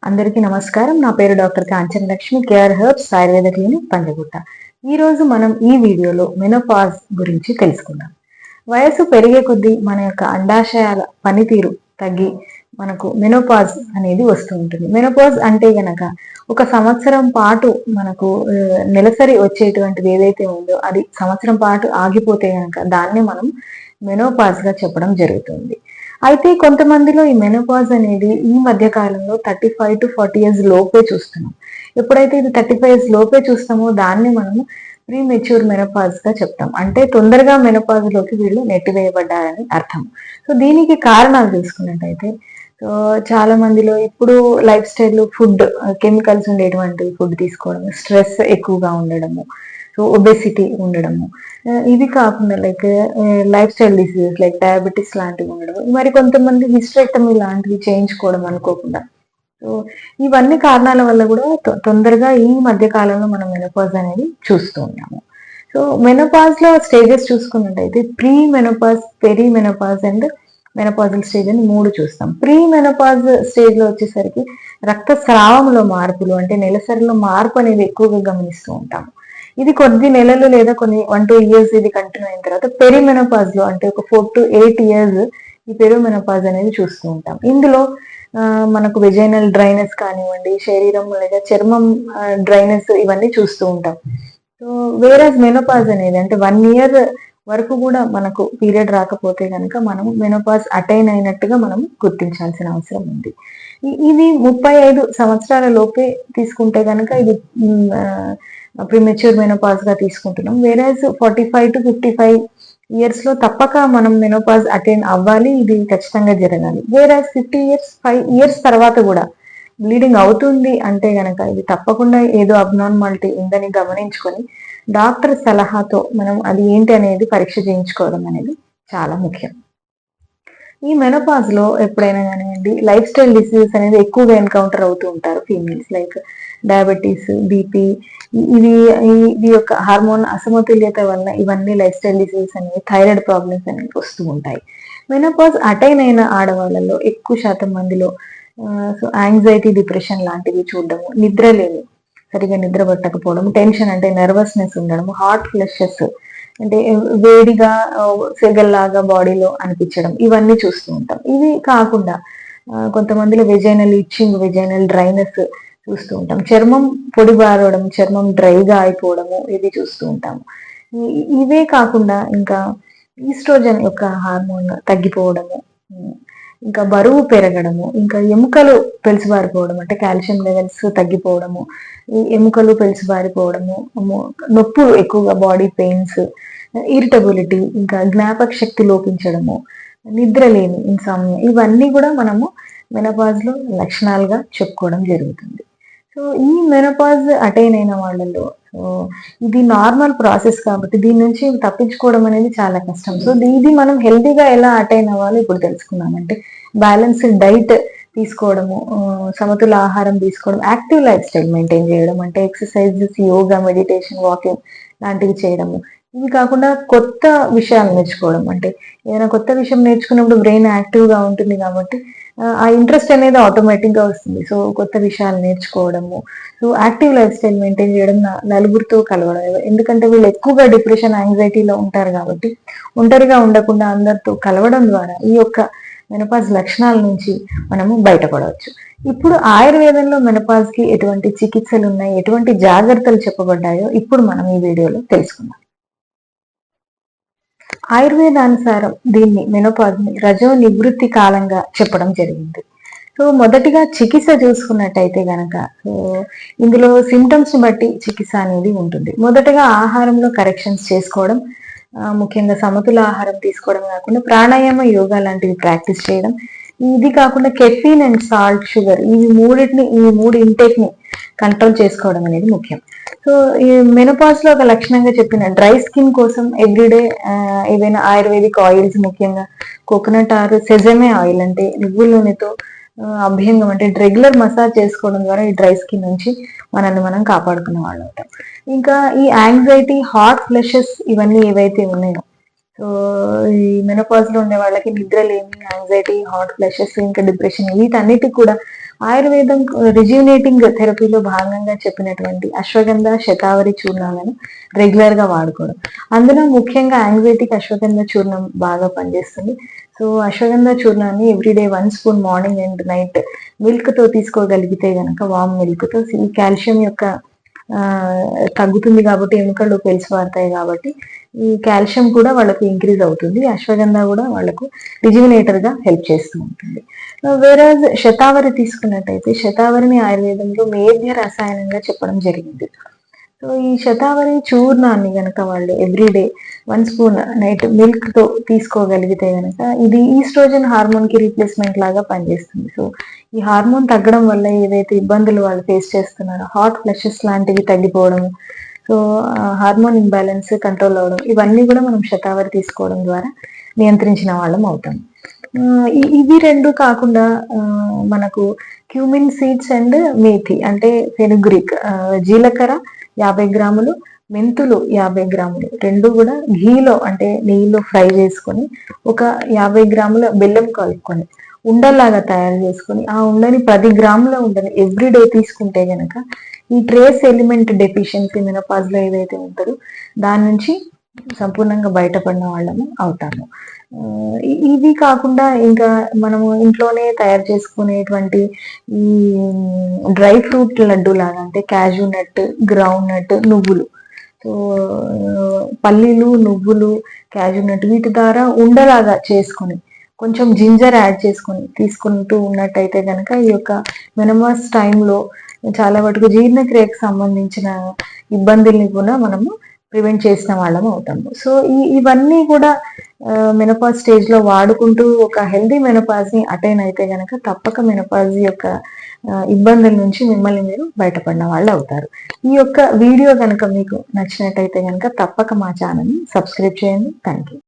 అందరికీ నమస్కారం. నా పేరు doctor Kanchana Lakshmi, KR herbs Ayurveda clinic Panjagutta. ఈ రోజు మనం ఈ వీడియోలో మెనోపాజ్ గురించి తెలుసుకుందాం. వయసు పెరిగే కొద్దీ మన యొక్క అండాశయాల పనితీరు తగ్గి మనకు మెనోపాజ్ అనేది వస్తూ ఉంటుంది. మెనోపాజ్ అంటే గనక ఒక సంవత్సరం పాటు మనకు నెలసరి వచ్చేటువంటిది ఏదైతే ఉందో అది సంవత్సరం పాటు ఆగిపోతే గనక దాన్ని మనం మెనోపాజ్ గా చెప్పడం జరుగుతుంది. అయితే కొంతమందిలో ఈ మెనోపాజ్ అనేది ఈ మధ్య కాలంలో 35 to 40 ఇయర్స్ లోపే చూస్తున్నాం. ఎప్పుడైతే ఇది 35 ఇయర్స్ లోపే చూస్తామో దాన్ని మనము ప్రీ మెచ్యూర్ మెనోపాజ్ గా చెప్తాం. అంటే తొందరగా మెనోపాజ్ లోకి వీళ్ళు నెట్టివేయబడ్డారని అర్థం. సో దీనికి కారణాలు చూసుకున్నట్టయితే చాలా మందిలో ఇప్పుడు లైఫ్ స్టైల్ ఫుడ్ కెమికల్స్ ఉండేటువంటి ఫుడ్ తీసుకోవడం, స్ట్రెస్ ఎక్కువగా ఉండడము, సో ఒబెసిటీ ఉండడము, ఇది కాకుండా like life style diseases like diabetes లాంటివి ఉండడం, మరి కొంతమంది హిస్టరెక్టమీ లాంటివి చేయించుకోవడం అనుకోకుండా. సో ఇవన్నీ కారణాల వల్ల కూడా తొందరగా ఈ మధ్య కాలంలో మనం మెనోపాజ్ అనేది చూస్తూ ఉన్నాము. సో మెనోపాజ్ లో స్టేజెస్ చూసుకున్నట్టయితే pre menopause, peri menopause and menopausal stage అని 3 చూస్తాం. ప్రీ మెనోపాజ్ స్టేజ్ లో వచ్చేసరికి రక్తస్రావంలో మార్పులు, అంటే నెలసరిలో మార్పు అనేది ఎక్కువగా గమనిస్తూ ఉంటాము. ఇది కొద్ది నెలలు లేదా కొన్ని 1-2 ఇయర్స్ ఇది కంటిన్యూ అయిన తర్వాత పెరిమెనోపాజ్ లో, అంటే ఒక 4 to 8 ఇయర్స్ ఈ పెరిమెనోపాజ్ అనేది చూస్తూ ఉంటాం. ఇందులో మనకు వెజైనల్ డ్రైనెస్ కానివ్వండి, శరీరం లేదా చర్మం డ్రైనెస్ ఇవన్నీ చూస్తూ ఉంటాం. సో వేరస్ మెనోపాజ్ అనేది అంటే 1 ఇయర్ వరకు కూడా మనకు పీరియడ్ రాకపోతే కనుక మనం మెనోపాజ్ అటైన్ అయినట్టుగా మనం గుర్తించాల్సిన అవసరం ఉంది. ఇది 35 సంవత్సరాల లోపే తీసుకుంటే కనుక ఇది ప్రీమెచ్యూర్ మెనోపాజ్ గా తీసుకుంటున్నాం. వేరేస్ 45 to 55 ఇయర్స్ లో తప్పక మనం మెనోపాజ్ అటైన్ అవ్వాలి, ఇది ఖచ్చితంగా జరగాలి. వేరేస్ 5 ఇయర్స్ తర్వాత కూడా బ్లీడింగ్ అవుతుంది అంటే గనక ఇది తప్పకుండా ఏదో అబ్నార్మాలిటీ ఉందని గమనించుకొని డాక్టర్ సలహాతో మనం అది ఏంటి అనేది పరీక్ష చేయించుకోవడం అనేది చాలా ముఖ్యం. ఈ మెనోపాజ్ లో ఎప్పుడైనా కానివ్వండి లైఫ్ స్టైల్ డిసీజెస్ అనేది ఎక్కువగా ఎన్కౌంటర్ అవుతూ ఉంటారు ఫీమేల్స్, లైక్ డయాబెటీస్, బీపీ, ఇది యొక్క హార్మోన్ అసమతుల్యత వల్ల ఇవన్నీ లైఫ్ స్టైల్ డిసీజెస్ అనేవి, థైరాయిడ్ ప్రాబ్లమ్స్ అనేవి వస్తూ ఉంటాయి. మెనోపాజ్ అటైన్ అయిన ఆడవాళ్ళలో ఎక్కువ శాతం మందిలో సో యాంగ్జైటీ, డిప్రెషన్ లాంటివి చూడడము, నిద్రలేమి, సరిగా నిద్ర పట్టకపోవడం, టెన్షన్ అంటే నర్వస్నెస్ ఉండడం, హార్ట్ ఫ్లషెస్ అంటే వేడిగా సెగల్లాగా బాడీలో అనిపించడం, ఇవన్నీ చూస్తూ ఉంటాం. ఇవి కాకుండా కొంతమందిలో వెజైనల్ ఇచ్చింగ్, వెజైనల్ డ్రైనెస్ చూస్తూ ఉంటాం. చర్మం పొడి బారవడం, చర్మం డ్రైగా అయిపోవడము, ఇది చూస్తూ ఉంటాము. ఇవే కాకుండా ఇంకా ఈస్ట్రోజన్ యొక్క హార్మోన్ తగ్గిపోవడము, ఇంకా బరువు పెరగడము, ఇంకా ఎముకలు పెలుసుబారిపోవడం అంటే కాల్షియం లెవెల్స్ తగ్గిపోవడము, ఈ ఎముకలు పెలుసుబారిపోవడము, నొప్పులు ఎక్కువగా, బాడీ పెయిన్స్, ఇరిటబిలిటీ, ఇంకా జ్ఞాపక శక్తి లోపించడము, నిద్రలేమి, ఇన్సామ్నియా, ఇవన్నీ కూడా మనము మెనోపాజ్ లో లక్షణాలుగా చెప్పుకోవడం జరుగుతుంది. సో ఈ మెనోపాజ్ అటైన్ అయిన వాళ్ళలో ఇది నార్మల్ ప్రాసెస్ కాబట్టి దీని నుంచి తప్పించుకోవడం అనేది చాలా కష్టం. సో ఇది మనం హెల్తీగా ఎలా అటైన్ అవ్వాలో ఇప్పుడు తెలుసుకున్నాం. అంటే బ్యాలెన్స్డ్ డైట్ తీసుకోవడము, సమతుల ఆహారం తీసుకోవడం, యాక్టివ్ లైఫ్ స్టైల్ మెయింటైన్ చేయడం, అంటే ఎక్సర్సైజెస్, యోగా, మెడిటేషన్, వాకింగ్ లాంటివి చేయడము. ఇవి కాకుండా కొత్త విషయాలు నేర్చుకోవడం, అంటే ఏదైనా కొత్త విషయం నేర్చుకున్నప్పుడు బ్రెయిన్ యాక్టివ్ గా ఉంటుంది కాబట్టి ఆ ఇంట్రెస్ట్ అనేది ఆటోమేటిక్ గా వస్తుంది. సో కొత్త విషయాలు నేర్చుకోవడము, so active lifestyle maintain చేయడం, నలుగురితో కలవడం, ఎందుకంటే వీళ్ళు ఎక్కువగా డిప్రెషన్, యాంగ్జైటీలో ఉంటారు కాబట్టి ఒంటరిగా ఉండకుండా అందరితో కలవడం ద్వారా ఈ యొక్క మెనోపాజ్ లక్షణాల నుంచి మనము బయటపడవచ్చు. ఇప్పుడు ఆయుర్వేదంలో మెనోపాజ్ కి ఎటువంటి చికిత్సలు ఉన్నాయి, ఎటువంటి జాగ్రత్తలు చెప్పబడ్డాయో ఇప్పుడు మనం ఈ వీడియోలో తెలుసుకుందాం. ఆయుర్వేదానుసారం దీన్ని మెనోపాజ్ ని రజో నివృత్తి కాలంగా చెప్పడం జరిగింది. సో మొదటిగా చికిత్స చూసుకున్నట్టయితే గనక సో ఇందులో సిమ్టమ్స్ ని బట్టి చికిత్స అనేది ఉంటుంది. మొదటగా ఆహారంలో కరెక్షన్స్ చేసుకోవడం, ముఖ్యంగా సమతుల ఆహారం తీసుకోవడం కాకుండా ప్రాణాయామ, యోగా లాంటివి ప్రాక్టీస్ చేయడం, ఇది కాకుండా కెఫీన్ అండ్ సాల్ట్, షుగర్, ఈ మూడు ఇంటేక్ ని కంట్రోల్ చేసుకోవడం అనేది ముఖ్యం. సో ఈ మెనోపాజ్ లో ఒక లక్షణంగా చెప్పిన డ్రై స్కిన్ కోసం ఎవ్రీడే ఏదైనా ఆయుర్వేదిక్ ఆయిల్స్, ముఖ్యంగా కోకోనట్ ఆర్ సెజమే ఆయిల్ అంటే నువ్వుల నూనెతో అభ్యంగం అంటే రెగ్యులర్ మసాజ్ చేసుకోవడం ద్వారా ఈ డ్రై స్కిన్ నుంచి మనల్ని మనం కాపాడుకునే వాళ్ళు ఉంటాం. ఇంకా ఈ యాంగ్జైటీ, హార్ట్ ఫ్లషెస్, ఇవన్నీ ఏవైతే ఉన్నాయో, సో ఈ మెనోపాజ్ లో ఉండే వాళ్ళకి నిద్రలేమి, యాంగ్జైటీ, హార్ట్ ఫ్లషెస్, ఇంకా డిప్రెషన్, వీటన్నిటికి కూడా ఆయుర్వేదం రిజ్యూనేటింగ్ థెరపీలో భాగంగా చెప్పినటువంటి అశ్వగంధ శతావరి చూర్ణాలను రెగ్యులర్ గా వాడుకోవడం. అందులో ముఖ్యంగా యాంగ్జైటీకి అశ్వగంధ చూర్ణం బాగా పనిచేస్తుంది. సో అశ్వగంధ చూర్ణాన్ని everyday 1 spoon morning and night milk తో తీసుకోగలిగితే గనక వామ్ మిల్క్ తో ఈ కాల్షియం యొక్క తగ్గుతుంది కాబట్టి ఎముకలు పెలిసిపారుతాయి కాబట్టి ఈ కాల్షియం కూడా వాళ్ళకు ఇంక్రీజ్ అవుతుంది. అశ్వగంధ కూడా వాళ్ళకు రిజ్యుమినేటర్ గా హెల్ప్ చేస్తూ ఉంటుంది. వేరే శతావరి తీసుకున్నట్టయితే శతావరిని ఆయుర్వేదంలో మేధ్య రసాయనంగా చెప్పడం జరిగింది. సో ఈ శతావరి చూర్ణాన్ని గనక వాళ్ళు ఎవ్రీడే 1 స్పూన్ నైట్ మిల్క్ తో తీసుకోగలిగితే గనక ఇది ఈస్ట్రోజన్ హార్మోన్ కి రీప్లేస్మెంట్ లాగా పనిచేస్తుంది. సో ఈ హార్మోన్ తగ్గడం వల్ల ఏదైతే ఇబ్బందులు వాళ్ళు ఫేస్ చేస్తున్నారో హాట్ ఫ్లషెస్ లాంటివి తగ్గిపోవడం, సో హార్మోన్ ఇంబ్యాలెన్స్ కంట్రోల్ అవ్వడం, ఇవన్నీ కూడా మనం శతావరి తీసుకోవడం ద్వారా నియంత్రించిన వాళ్ళం అవుతాం. ఇవి రెండు కాకుండా మనకు క్యూమిన్ సీడ్స్ అండ్ మేథి అంటే ఫెనుగ్రీక్, జీలకర్ర 50 గ్రాములు, మెంతులు 50 గ్రాములు, రెండు కూడా ఘీలో అంటే నెయ్యిలో ఫ్రై చేసుకొని ఒక 50 గ్రాముల బెల్లం కలుపుకొని ఉండలాగా తయారు చేసుకొని ఆ ఉండని 10 గ్రాముల ఉండని ఎవ్రీడే తీసుకుంటే గనక ఈ ట్రేస్ ఎలిమెంట్ డెఫిషియన్సీ మెనోపాజ్ లో ఏదైతే ఉంటుందో దాని నుంచి సంపూర్ణంగా బయటపడిన వాళ్ళము అవుతాము. ఇవి కాకుండా ఇంకా మనము ఇంట్లోనే తయారు చేసుకునేటువంటి ఈ డ్రై ఫ్రూట్ లడ్డు లాగా అంటే క్యాజూ నట్, గ్రౌండ్ నట్, నువ్వులు, సో పల్లీలు, నువ్వులు, క్యాజూ నట్ వీటి ద్వారా ఉండలాగా చేసుకొని కొంచెం జింజర్ యాడ్ చేసుకొని తీసుకుంటూ ఉన్నట్టయితే కనుక ఈ యొక్క మెనోపాజ్ టైంలో చాలా వరకు జీర్ణక్రియకు సంబంధించిన ఇబ్బందుల్ని కూడా మనము ప్రివెంట్ చేసిన వాళ్ళం అవుతాము. సో ఇవన్నీ కూడా మెనోపాజ్ స్టేజ్ లో వాడుకుంటూ ఒక హెల్దీ మెనోపాజ్ ని అటైన్ అయితే గనక తప్పక మెనోపాజ్ యొక్క ఇబ్బందుల నుంచి మిమ్మల్ని మీరు బయటపడిన వాళ్ళు అవుతారు. ఈ యొక్క వీడియో కనుక మీకు నచ్చినట్టయితే కనుక తప్పక మా ఛానల్ ని సబ్స్క్రైబ్ చేయండి. Thank you.